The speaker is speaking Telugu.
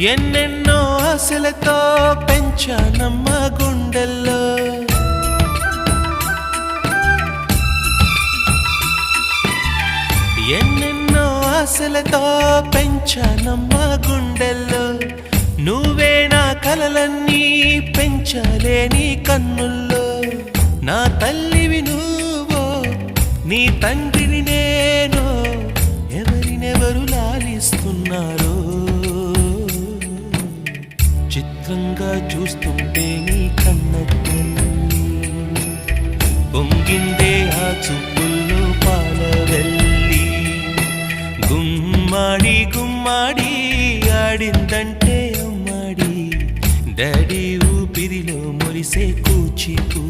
ఎన్నెన్నో ఆశలతో పెంచానమ్మ గుండెల్లో ఎన్నెన్నో ఆశలతో పెంచానమ్మ గుండెల్లో నువ్వే నా కలలన్నీ పెంచాలే నీ కన్నుల్లో నా తల్లివి నువ్వో నీ తండ్రిని నేను ఎవరినెవరు లాలిస్తున్నారో చిత్రంగా చూస్తుంటే నీ కన్నట్టు పొంగిందే ఆ చూపుల్లో పాలవెల్లి గుమ్మాడి గుమ్మాడి ఆడిందంటే అమ్మాడి డాడీ ఊపిరిలో మురిసే కూచిపూ